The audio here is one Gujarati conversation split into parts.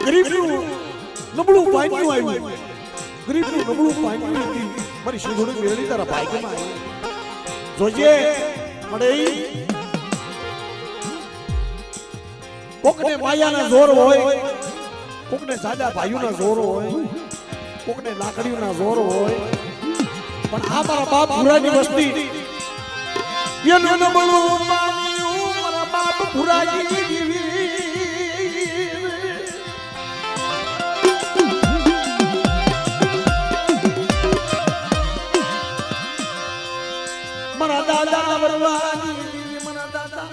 ગરીબનું નબળું પાન્યું આવ્યું, ગરીબનું નબળું પાન્યું હતી મારી શિવડું મેળવી તારા ભાગ્યમાં આવી. જોજે મળે કોકને માયાના જોર હોય, કોકને સાદા ભાઈઓના જોર હોય, કોકને લાકડીઓના જોર હોય, પણ આ મારા બાપ ભુરાની વસ્તી એનું નબળું પાન્યું મારા બાપ ભુરાજી मरा दादा वरवानी देवी मरा दादा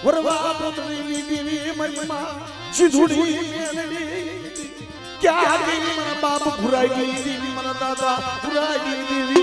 वरवा पुत्री देवी महिमा सिद्धुड़ी मेलनी क्या देवी मरा बाप भुराई देवी मरा दादा भुराई देवी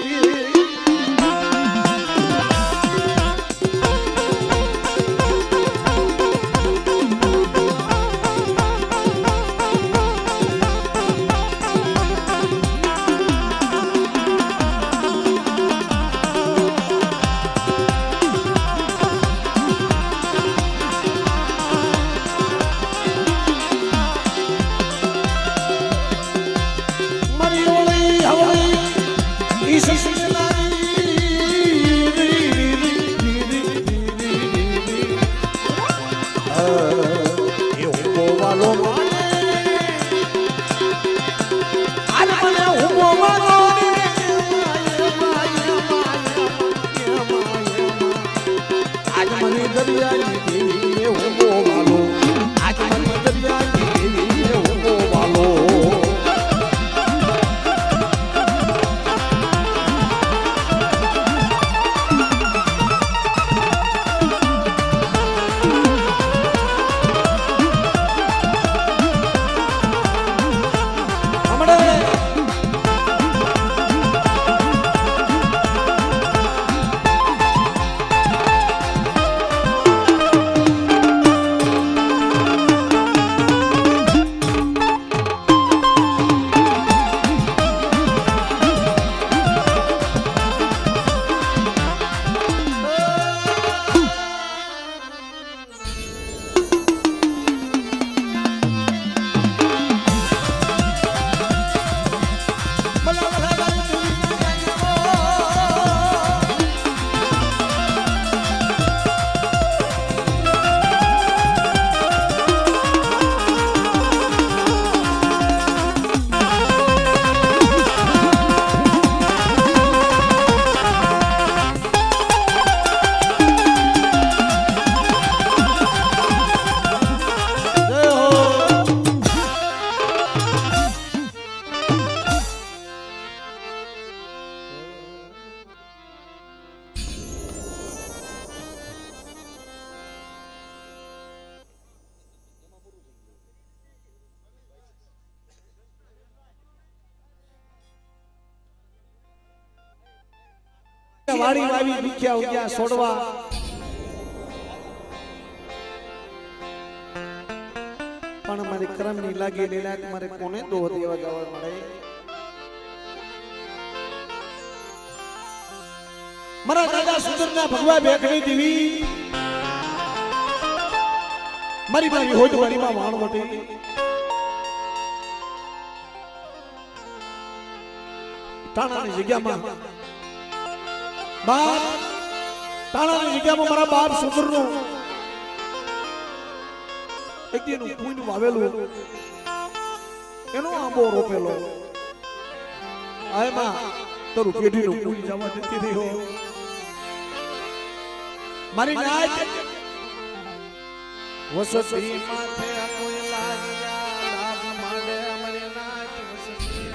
વાડી વાવી ભીખ્યા ઉગ્યા છોડવા પણ મારી કરમની લાગી લીલા મારે કોને દોહ દેવા જવા મળે. મારા દાદા સુંદરના ભગવા બેકડી દેવી મારી મારી હોજવાડીમાં વાણવટી ટાણાની જગ્યામાં બાપ તાણાની જગ્યામાં મારા બાપ સુંદરનો એક દીનું કુઈનું વાવેલું એનો આંબો રોપેલો આયમાં તારું પેઢીનું કુઈ જવા દેતી રહી હો મારી નાચ વસતી માથે કોઈ લાગ્યા લાગ માંડે મારી નાચ વસતી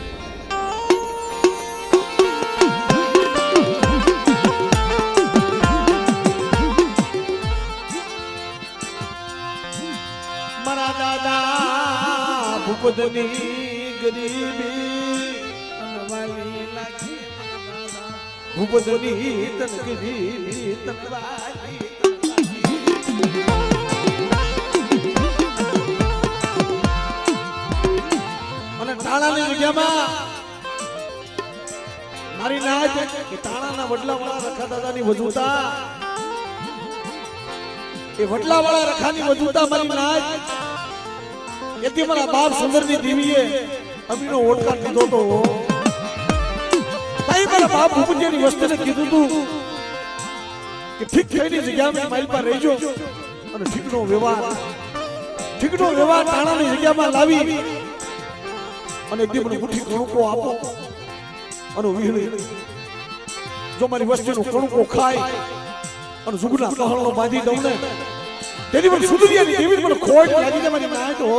મારા દાદા ભૂપતની ગરીબી અનવાલી લાગી ભૂપતની તન ગરીબી તનવાલી અને તાણાની જગ્યામાં મારી નાચ કે તાણાના વડલા વાળા રખા દાદાની વજુતા એ વડલા વાળા રખાની વજુતા મારી નાચ એથી મારા બાપ સુંદરની દેવીએ અમીનો ઓળખાણ દીધો તો તાઈ મારા બાપ ભૂપતિયાની વસ્તીને કીધું તું કે ઠીક થઈની જગ્યામાં માઇલ પર રહેજો અને ઠીકનો વ્યવહાર તાણાની જગ્યામાં લાવી અને એકદમ મને મુઠ્ઠી કણુકો આપો અને વિહળી જો મારી વસ્તીનો કણુકો ખાય અને જુગના કહણો બાંધી દઉં ને તેની મને સુંદરિયાની દેવી મને ખોટ લાગી જાય મારી નાય તો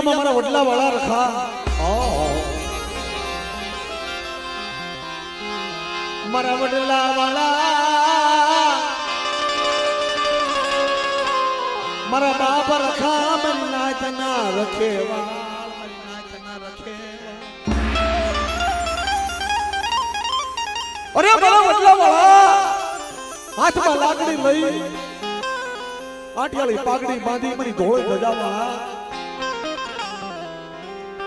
મારા વડલા વાળા રખા મારા વડલા વાળા મારા બાપ રખા મારી નાચ ના રખે અરે મારા વડલા વાળા હાથમાં લાકડી લઈ આટિયાળી પાઘડી બાંધી મારી ધોળે ધજા વાળા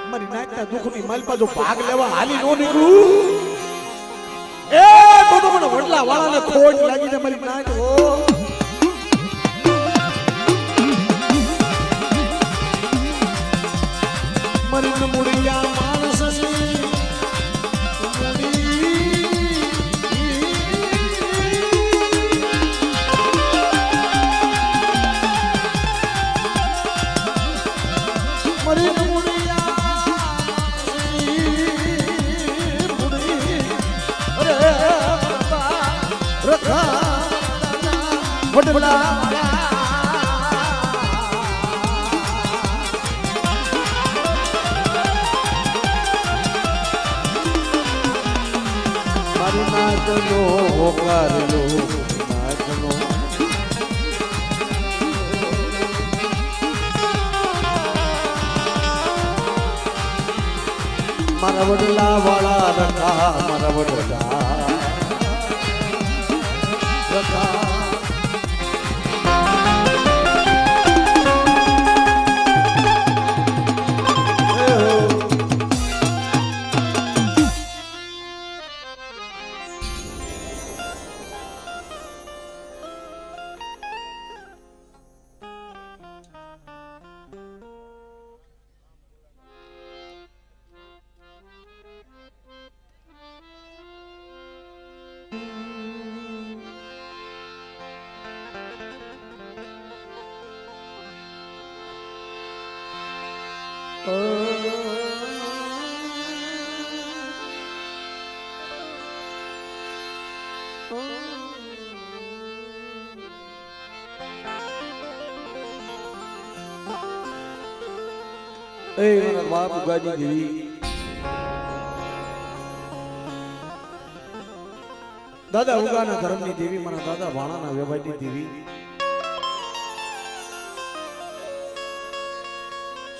મારી નાચના દુખની માલપા જો ભાગ લેવા હાલી નો નીકળું એ તો મને વડલા વાળાને ખોટ લાગી છે મારી નાચ હો મારી મુડિયા માણસની મારા વડલા વાળા રખા મારા વડલા રખા એ મારા બાપ ઉગાડી દેવી દાદા ઉગાના ધર્મની દેવી મારા દાદા ભાણાના વ્યવહારની દેવી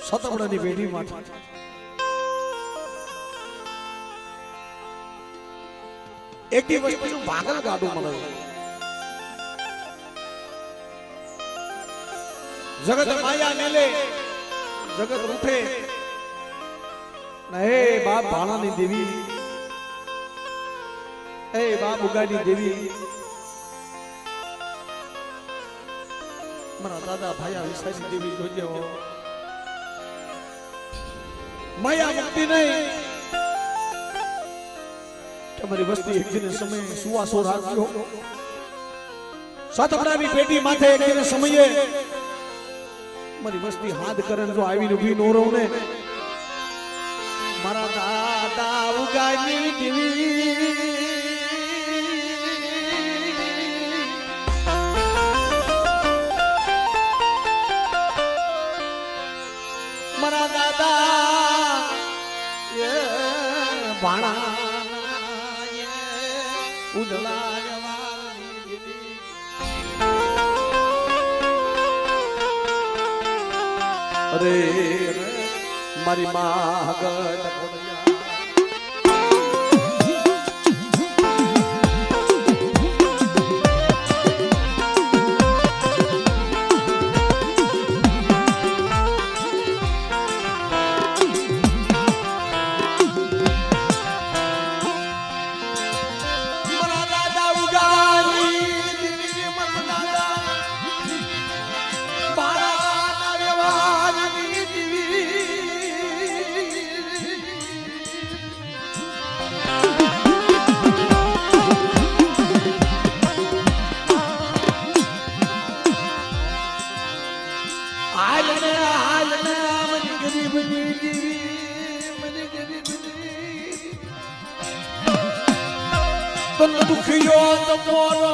સતબડાની પેઢી માંથી એકી વસ્તુનું ભાગલ ગાડું મળે જગત માયા મેલે જગત રૂઠે હે બાપ ભાણાની દેવી હે બાપ ઉગાડી દેવી મારા દાદા ભાયા વિસાની દેવી જોજો માયા મુક્તિ નહીં તમારી વસ્તી એક દિન સમયે સુવાસો રાખજો સાતપડાની પેટી માથે એક દિન સમયે મારી વસ્તી હાથ કરે જો આવીને ઊભી નો રહું ને મારા દાદા ઉગાની દેવી મારા દાદા એ ભાણા ઉજળા અરે મારી માગત દુખિયો તમોરો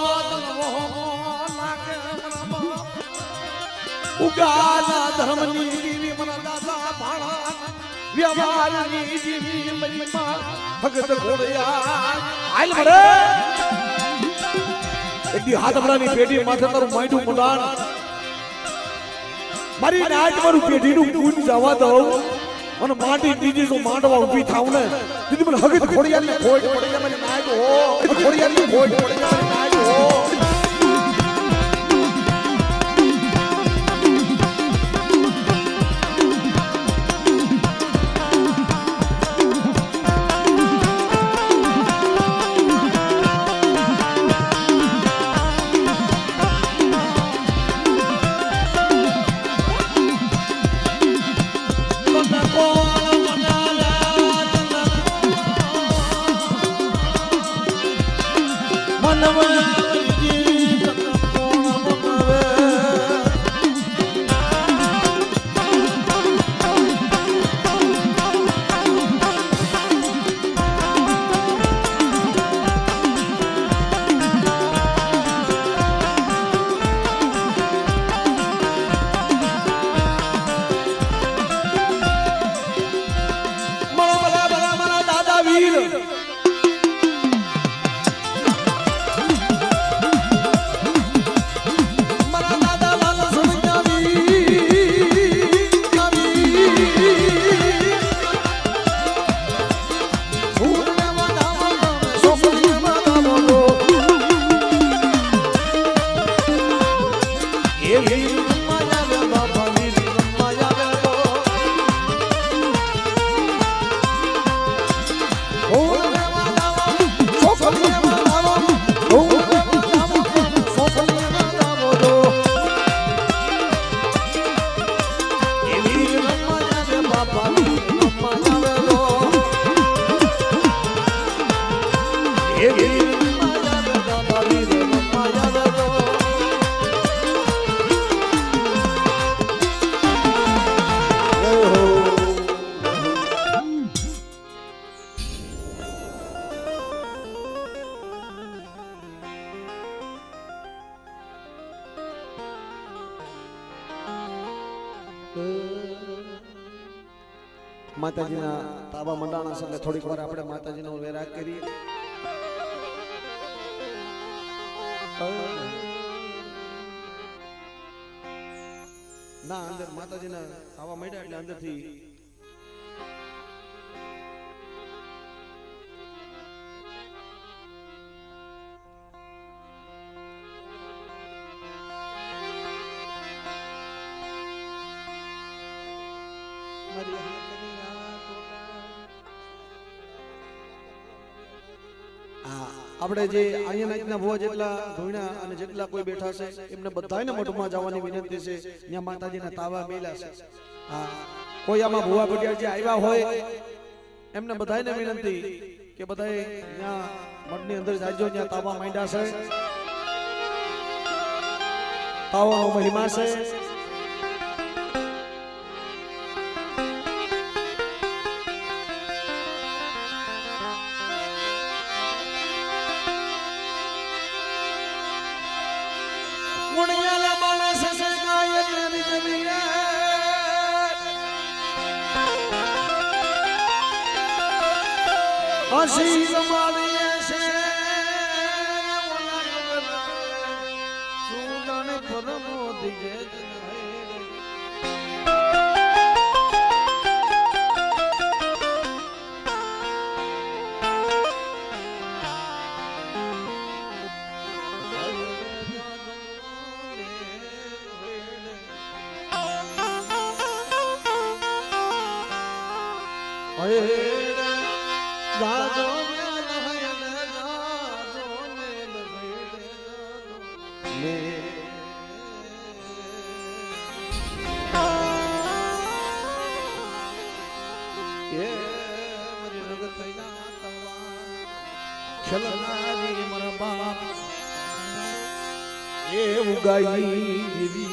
ઉગાના ધર્મની દેવી મના દાદા ભાણા વ્યવહારની દેવી મરી માં ભગત ઘોડિયા હાલ મરે એકદી હાથમડાની પેઢી માથે તારું માઈડું મુંડાણ મારી નાચ મારું પેઢીનું પૂન જવા દઉં અને માટી દીજી જો માંડવા ઊભી થાવ ને દીદી મને હગત ખોડિયાની ખોટ પડે મને નાચ હો ખોડિયાની ખોટ પડે મને નાચ હો માતાજીના તાબા મંડાણા છે એટલે થોડીક વાર આપણે માતાજીનો વેરાગ કરીએ. ના અંદર માતાજીના તાબા મંડ્યા એટલે અંદરથી આપણે જે અહીંયા નાચના ભુવા જેટલા ધોઈણા અને જેટલા કોઈ બેઠા છે એમને બધાને મઠમાં જવાની વિનંતી છે. ત્યાં માતાજીના તાવા મેલા છે. હા, કોઈ આમાં ભુવા ભટિયાર જે આવ્યા હોય એમને બધાને વિનંતી કે બધાએ ત્યાં મઠની અંદર જાજો. ત્યાં તાવા માંડ્યા છે. તાવાનો મહિમા છે. મુણિયાલા માણસ છે ગાયક ની જમીયા હસી રમાડીએ છે સુદાને પરમો દિગે ખેલનારી મારા બાપ એ ઉગાઈ દેવી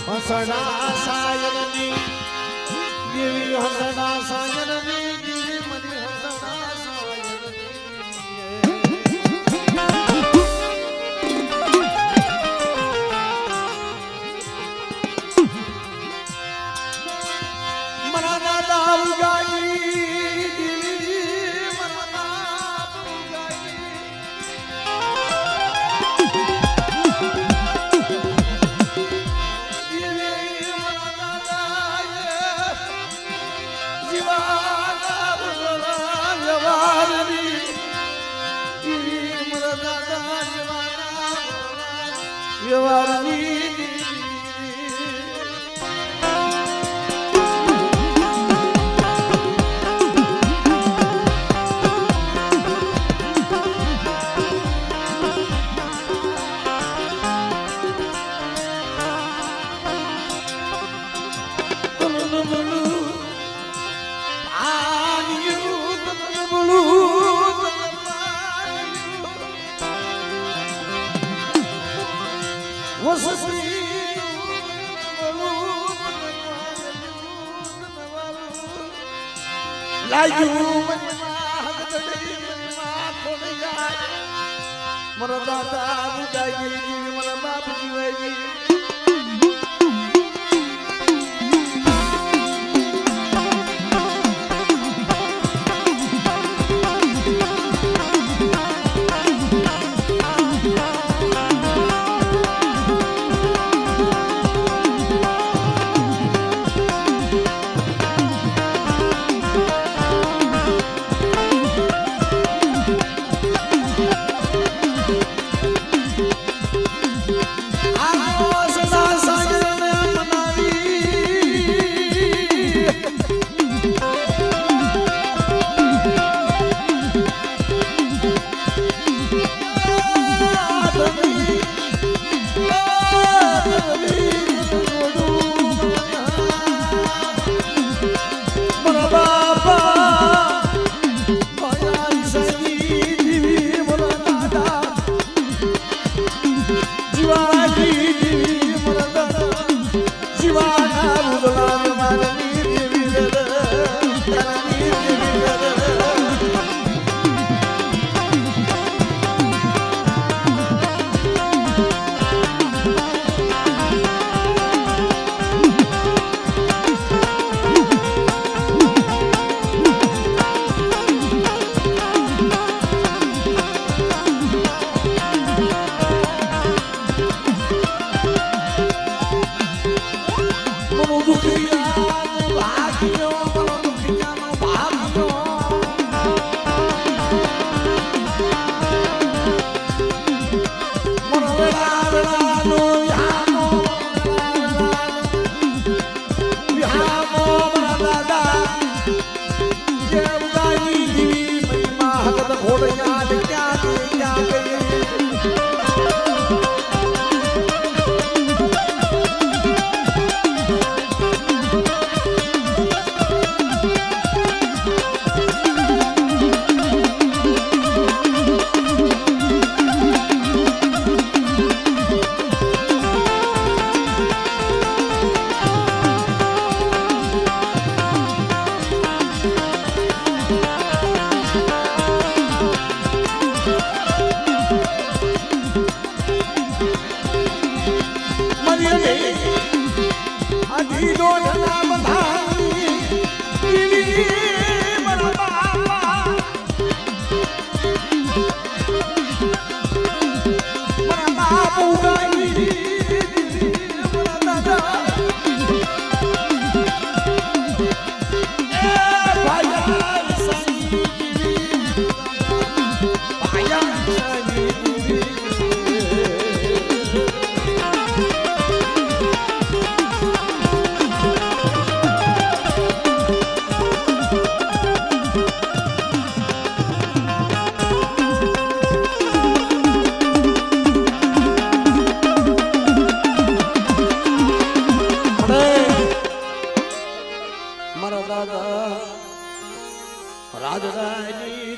હસણા સાયનની દેવી હસણા સાયનની દેવી મની હસણા સાયનની મના દાદા ઉગાઈ દેવી મના દાદા ઉગાઈ મારા દાદા ઉગાઈ મારા બાપ જીવાઈ રાજરાયની